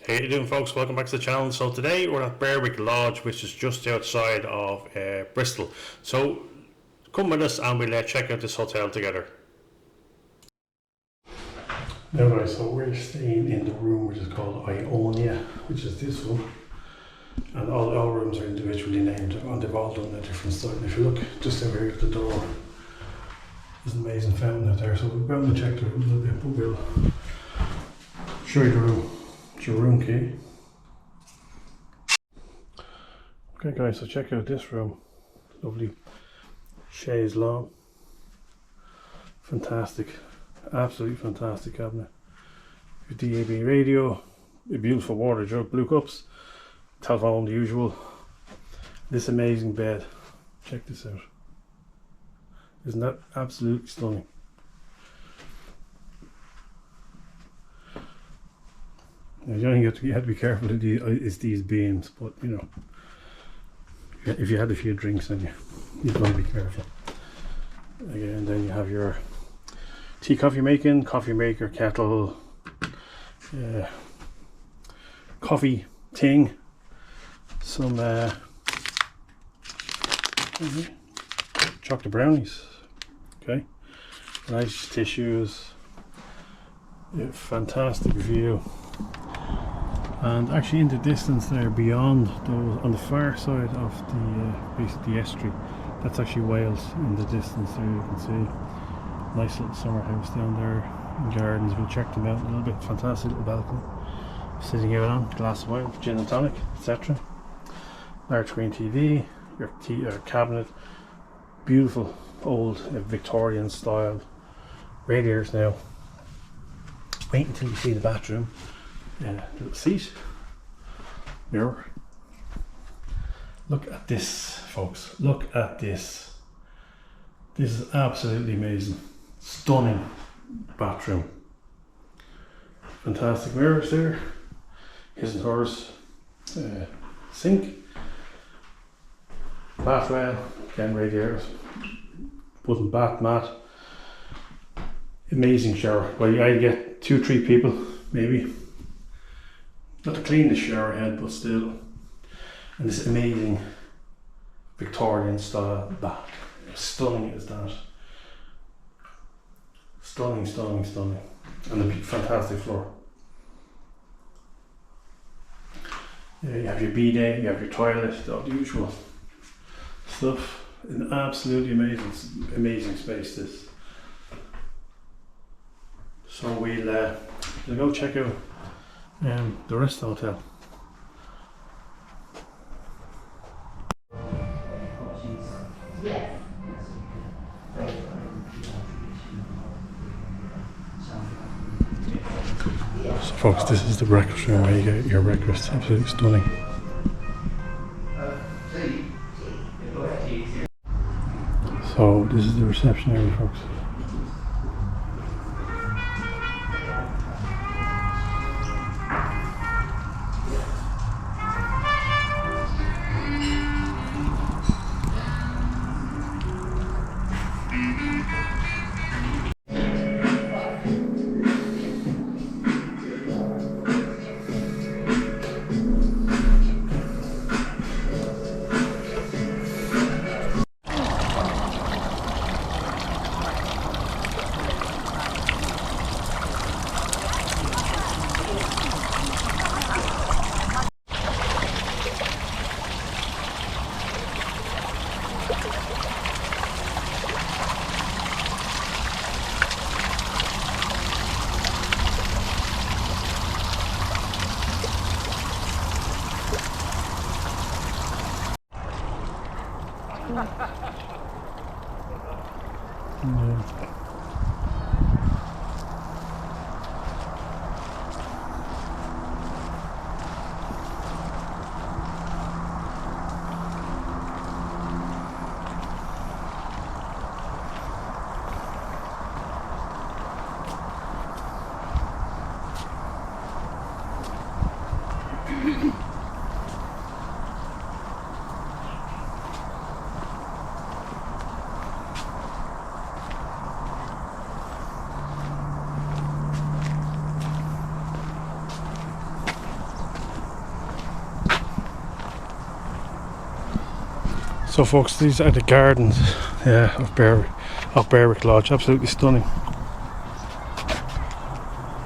How you doing, folks? Welcome back to the channel. So today we're at Berwick Lodge, which is just outside of Bristol. So come with us and we'll check out this hotel together. Now guys, so we're staying in the room which is called Ionia, which is this one. And all rooms are individually named and they've all done a different style. And if you look just over here at the door, there's an amazing fountain out there. So we'll go and check the room a little bit, but we'll show you the room. It's your room key. Okay guys, so check out this room. Lovely chaise lounge. Fantastic, absolutely fantastic cabinet. Your DAB radio, a beautiful water jug, blue cups, telephone, the usual. This amazing bed. Check this out. Isn't that absolutely stunning? Now, the only thing you have to be careful is these beams, but you know, if you had a few drinks, then you'd want to be careful. Again, then you have your coffee maker, kettle, coffee ting, some chocolate brownies, okay, nice tissues, fantastic view. And actually in the distance there, beyond those, on the far side of the basically the estuary, that's actually Wales in the distance there. You can see nice little summer house down there in gardens. We'll check them out a little bit. Fantastic little balcony, sitting out on glass of wine, gin and tonic, etc. Large screen TV, your cabinet, beautiful old Victorian style radiators. Now wait until you see the bathroom. Little seat, mirror. Look at this, folks. Look at this. This is absolutely amazing. Stunning bathroom. Fantastic mirrors there. His and hers. Sink. Bath rail. Again, radiators. Wooden bath mat. Amazing shower. Well, you either get 2-3 people, maybe. Not to clean the shower head, but still. And this amazing Victorian style bath. Stunning is that. Stunning, stunning, stunning. And a fantastic floor. Yeah, you have your bidet, you have your toilet, all the usual stuff. An absolutely amazing space this. So we'll go check out the rest of the hotel. So folks, this is the breakfast room where you get your breakfast. Absolutely stunning. So this is the reception area, folks. So folks, these are the gardens of Berwick Lodge. Absolutely stunning.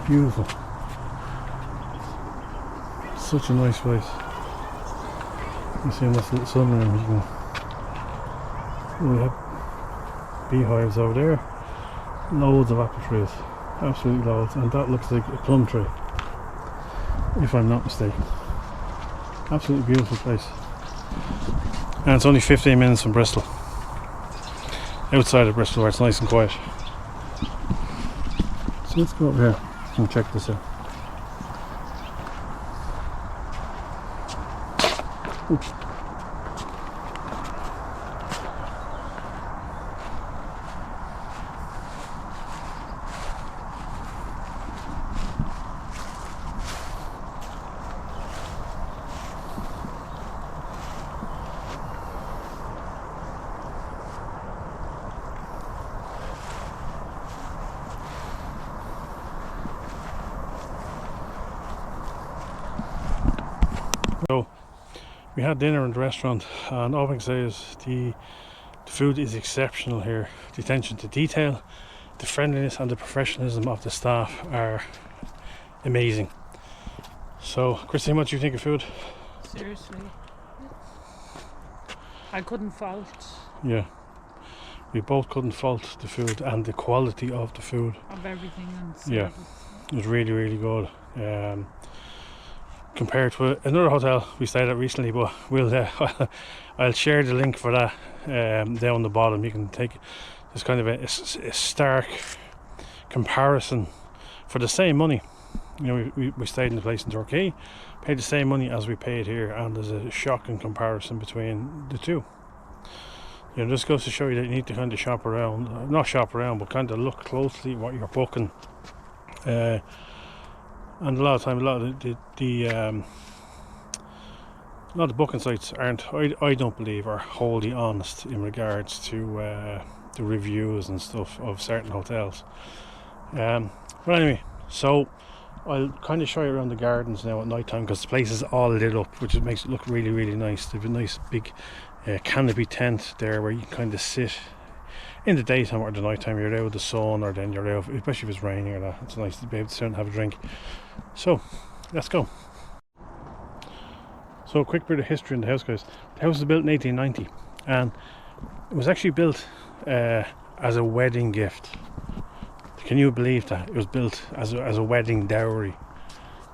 Beautiful. Such a nice place. You see in this little sunroom, we have beehives over there. Loads of apple trees. Absolutely loads. And that looks like a plum tree, if I'm not mistaken. Absolutely beautiful place. And it's only 15 minutes from Bristol. Outside of Bristol where it's nice and quiet. So let's go over here and check this out. Oops. So we had dinner in the restaurant, and all I can say is the food is exceptional here. The attention to detail, the friendliness and the professionalism of the staff are amazing. So Christine, what do you think of food? Seriously, I couldn't fault. Yeah, we both couldn't fault the food and the quality of the food. Of everything and service. Yeah, it was really, really good. Compared to another hotel we stayed at recently, but I'll share the link for that down the bottom. You can take this kind of a stark comparison for the same money. You know, we stayed in the place in Torquay, paid the same money as we paid here, and there's a shocking comparison between the two. You know, this goes to show you that you need to kind of shop around, not shop around, but kind of look closely at what you're booking. And a lot of time, a lot of the booking sites aren't, I don't believe, are wholly honest in regards to the reviews and stuff of certain hotels. But anyway, so I'll kind of show you around the gardens now at night time, because the place is all lit up, which makes it look really, really nice. They've a nice big canopy tent there where you can kind of sit in the daytime or the night time. You're there with the sun, or then you're there, especially if it's raining or that. It's nice to be able to sit and have a drink. So let's go. So a quick bit of history in the house, guys. The house was built in 1890, and it was actually built as a wedding gift. Can you believe that? It was built as a wedding dowry.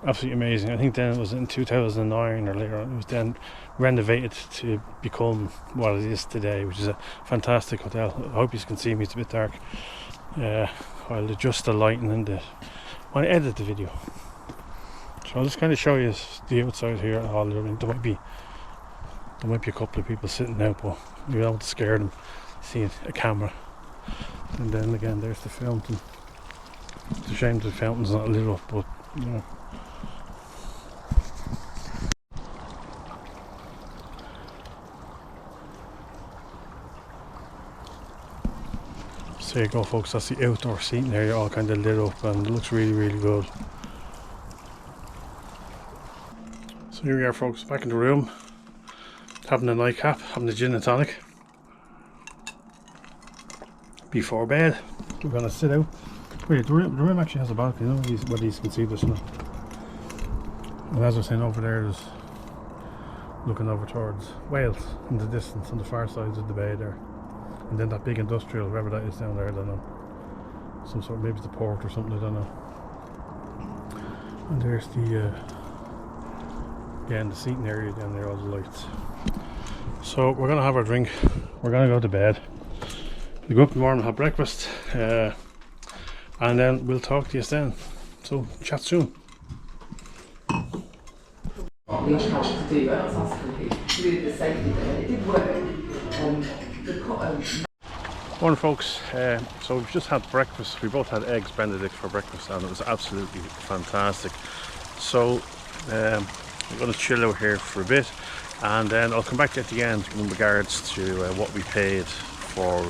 Absolutely amazing. I think then it was in 2009 or later on. It was then renovated to become what it is today, which is a fantastic hotel. I hope you can see me, it's a bit dark. I'll adjust the lighting when I edit the video. So I'll just kind of show you the outside here. There might be a couple of people sitting out, but you don't want to scare them. See a camera. And then again, there's the fountain. It's a shame the fountain's not lit up, but you know. So there you go, folks. That's the outdoor seating area, all kind of lit up, and it looks really, really good. So here we are, folks, back in the room, having a nightcap, having a gin and tonic before bed. We're gonna sit out. Wait, the room actually has a balcony. I don't know whether you can see this or not. And as I was saying, over there is looking over towards Wales in the distance on the far sides of the bay there. And then that big industrial, wherever that is down there, I don't know. Some sort, maybe it's the port or something, I don't know. And there's the in the seating area down there, all the lights. So we're gonna have our drink, we're gonna go to bed, we go up in the morning, have breakfast, and then we'll talk to you then. So chat soon. Morning, folks. So we've just had breakfast. We both had eggs Benedict for breakfast, and it was absolutely fantastic. So we're going to chill out here for a bit, and then I'll come back at the end in regards to what we paid for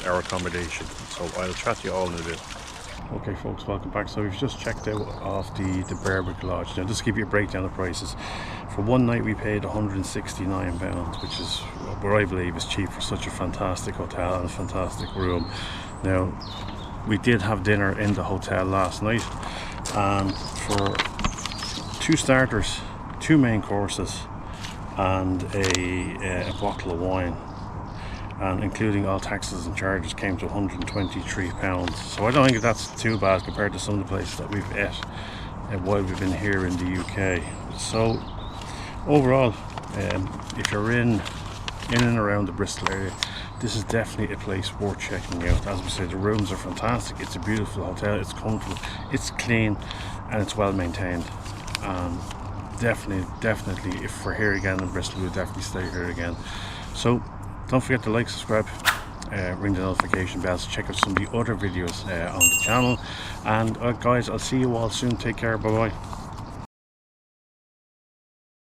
our accommodation. So I'll chat to you all in a bit. Okay folks, welcome back. So we've just checked out of the Berwick Lodge. Now just to give you a breakdown of prices. For one night we paid £169, which is what I believe is cheap for such a fantastic hotel and a fantastic room. Now we did have dinner in the hotel last night, and for 2 starters, 2 main courses and a bottle of wine, and including all taxes and charges, came to £123. So I don't think that's too bad compared to some of the places that we've ate while we've been here in the UK. So overall, if you're in and around the Bristol area, this is definitely a place worth checking out. As we said, the rooms are fantastic. It's a beautiful hotel, it's comfortable, it's clean, and it's well maintained. Definitely, if we're here again in Bristol, we'll definitely stay here again. So don't forget to like, subscribe, ring the notification bells to check out some of the other videos on the channel. And guys, I'll see you all soon. Take care. Bye bye.